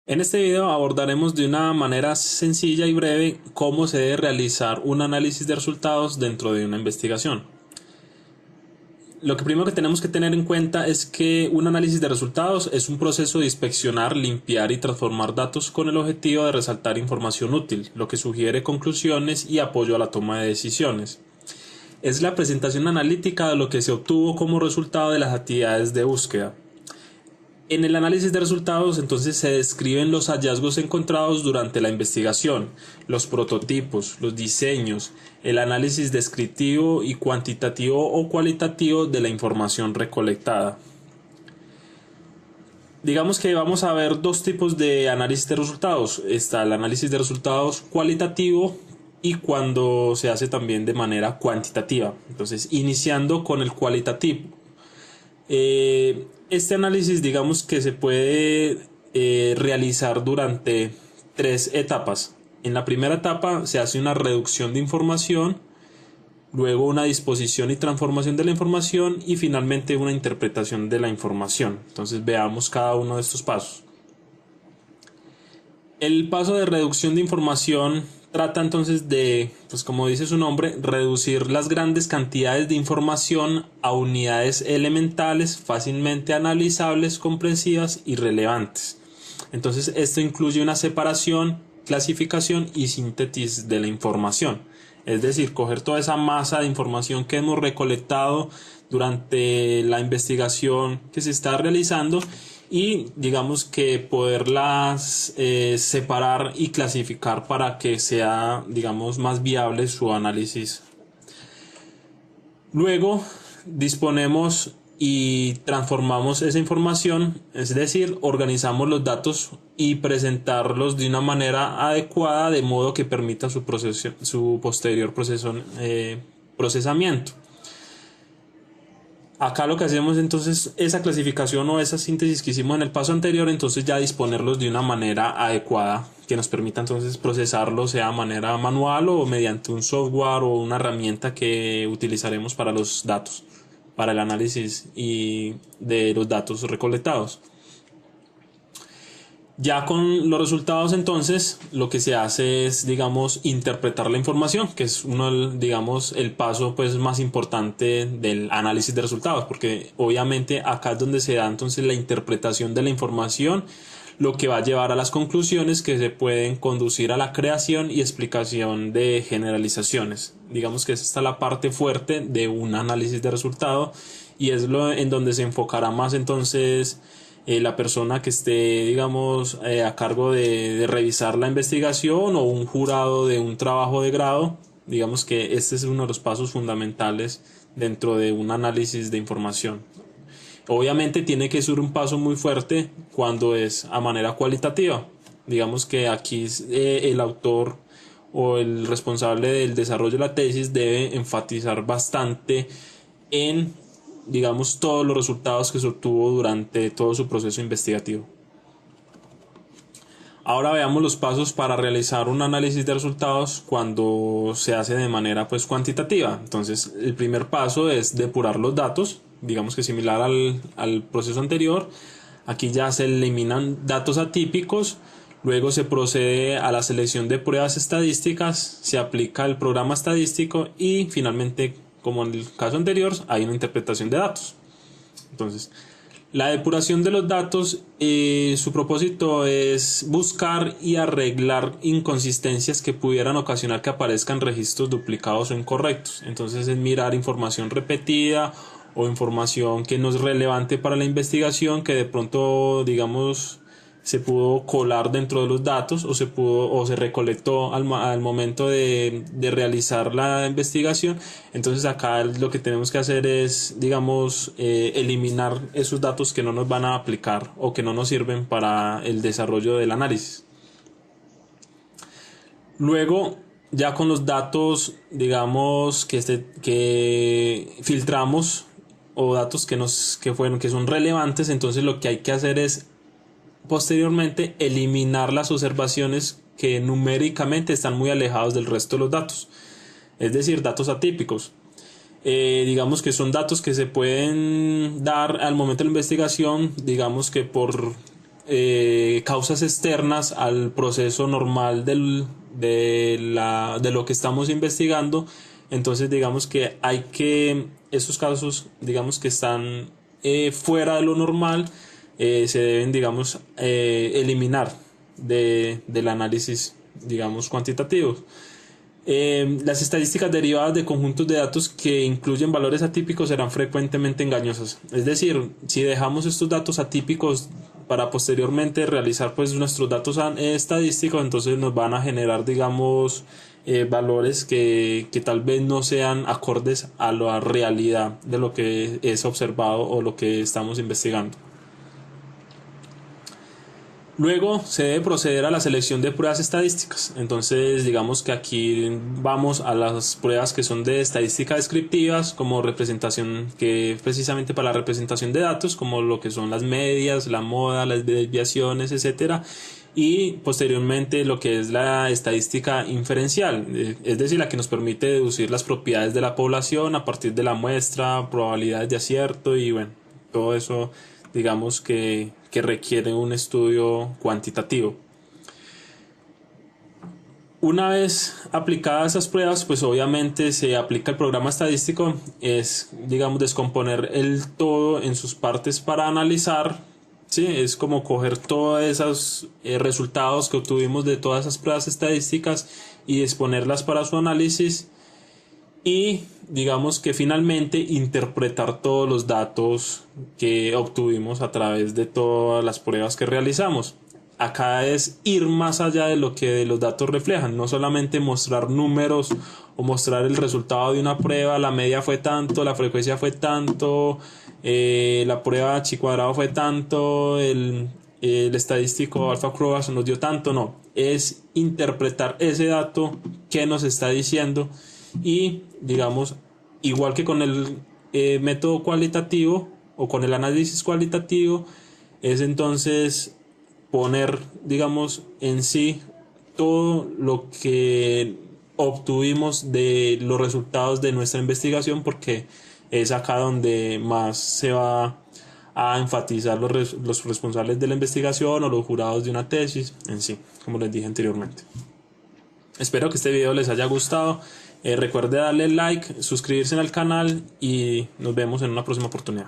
En este video abordaremos de una manera sencilla y breve cómo se debe realizar un análisis de resultados dentro de una investigación. Lo que primero que tenemos que tener en cuenta es que un análisis de resultados es un proceso de inspeccionar, limpiar y transformar datos con el objetivo de resaltar información útil, lo que sugiere conclusiones y apoyo a la toma de decisiones. Es la presentación analítica de lo que se obtuvo como resultado de las actividades de búsqueda. En el análisis de resultados, entonces, se describen los hallazgos encontrados durante la investigación, los prototipos, los diseños, el análisis descriptivo y cuantitativo o cualitativo de la información recolectada. Digamos que vamos a ver dos tipos de análisis de resultados. Está el análisis de resultados cualitativo y cuando se hace también de manera cuantitativa. Entonces, iniciando con el cualitativo. Este análisis, digamos que se puede realizar durante tres etapas. En la primera etapa se hace una reducción de información, luego una disposición y transformación de la información y finalmente una interpretación de la información. Entonces veamos cada uno de estos pasos. El paso de reducción de información trata entonces de, pues como dice su nombre, reducir las grandes cantidades de información a unidades elementales, fácilmente analizables, comprensivas y relevantes. Entonces esto incluye una separación, clasificación y síntesis de la información. Es decir, coger toda esa masa de información que hemos recolectado durante la investigación que se está realizando y digamos que poderlas separar y clasificar para que sea, digamos, más viable su análisis. Luego disponemos y transformamos esa información, es decir, organizamos los datos y presentarlos de una manera adecuada de modo que permita su posterior procesamiento. Acá lo que hacemos entonces, esa clasificación o esa síntesis que hicimos en el paso anterior, entonces ya disponerlos de una manera adecuada que nos permita entonces procesarlos, sea de manera manual o mediante un software o una herramienta que utilizaremos para los datos, para el análisis y de los datos recolectados. Ya con los resultados entonces lo que se hace es, digamos, interpretar la información, que es digamos, el paso pues más importante del análisis de resultados, porque obviamente acá es donde se da entonces la interpretación de la información, lo que va a llevar a las conclusiones que se pueden conducir a la creación y explicación de generalizaciones. Digamos que esta está la parte fuerte de un análisis de resultado y es lo en donde se enfocará más entonces la persona que esté, digamos, a cargo de revisar la investigación o un jurado de un trabajo de grado. Digamos que este es uno de los pasos fundamentales dentro de un análisis de información. Obviamente tiene que ser un paso muy fuerte cuando es a manera cualitativa. Digamos que aquí el autor o el responsable del desarrollo de la tesis debe enfatizar bastante en, digamos, todos los resultados que se obtuvo durante todo su proceso investigativo. Ahora veamos los pasos para realizar un análisis de resultados cuando se hace de manera pues cuantitativa. Entonces, el primer paso es depurar los datos, digamos que similar al proceso anterior. Aquí ya se eliminan datos atípicos, luego se procede a la selección de pruebas estadísticas, se aplica el programa estadístico y finalmente, como en el caso anterior, hay una interpretación de datos. Entonces, la depuración de los datos, su propósito es buscar y arreglar inconsistencias que pudieran ocasionar que aparezcan registros duplicados o incorrectos. Entonces es mirar información repetida o información que no es relevante para la investigación, que de pronto, digamos, se pudo colar dentro de los datos o se recolectó al momento de realizar la investigación. Entonces acá lo que tenemos que hacer es, digamos, eliminar esos datos que no nos van a aplicar o que no nos sirven para el desarrollo del análisis. Luego, ya con los datos, digamos, que filtramos o datos que son relevantes, entonces lo que hay que hacer es posteriormente eliminar las observaciones que numéricamente están muy alejados del resto de los datos, es decir, datos atípicos. Digamos que son datos que se pueden dar al momento de la investigación, digamos que por causas externas al proceso normal de lo que estamos investigando. Entonces digamos que esos casos digamos que están fuera de lo normal, se deben digamos eliminar del análisis digamos cuantitativo. Las estadísticas derivadas de conjuntos de datos que incluyen valores atípicos serán frecuentemente engañosas. Es decir, si dejamos estos datos atípicos para posteriormente realizar pues nuestros datos estadísticos, entonces nos van a generar digamos valores que tal vez no sean acordes a la realidad de lo que es observado o lo que estamos investigando. Luego se debe proceder a la selección de pruebas estadísticas. Entonces digamos que aquí vamos a las pruebas que son de estadística descriptivas, como representación, que precisamente para la representación de datos, como lo que son las medias, la moda, las desviaciones, etcétera. Y posteriormente lo que es la estadística inferencial, es decir, la que nos permite deducir las propiedades de la población a partir de la muestra, probabilidades de acierto y bueno, todo eso digamos que requiere un estudio cuantitativo. Una vez aplicadas esas pruebas, pues obviamente se aplica el programa estadístico, es digamos descomponer el todo en sus partes para analizar, ¿sí? Es como coger todos esos resultados que obtuvimos de todas esas pruebas estadísticas y exponerlas para su análisis. Y digamos que finalmente interpretar todos los datos que obtuvimos a través de todas las pruebas que realizamos. Acá es ir más allá de lo que los datos reflejan, no solamente mostrar números o mostrar el resultado de una prueba, la media fue tanto, la frecuencia fue tanto, la prueba chi cuadrado fue tanto, el estadístico alfa Croas nos dio tanto, no, es interpretar ese dato que nos está diciendo. Y digamos, igual que con el método cualitativo o con el análisis cualitativo, es entonces poner digamos en sí todo lo que obtuvimos de los resultados de nuestra investigación, porque es acá donde más se va a enfatizar los responsables de la investigación o los jurados de una tesis en sí, como les dije anteriormente. Espero que este video les haya gustado. Recuerde darle like, suscribirse al canal y nos vemos en una próxima oportunidad.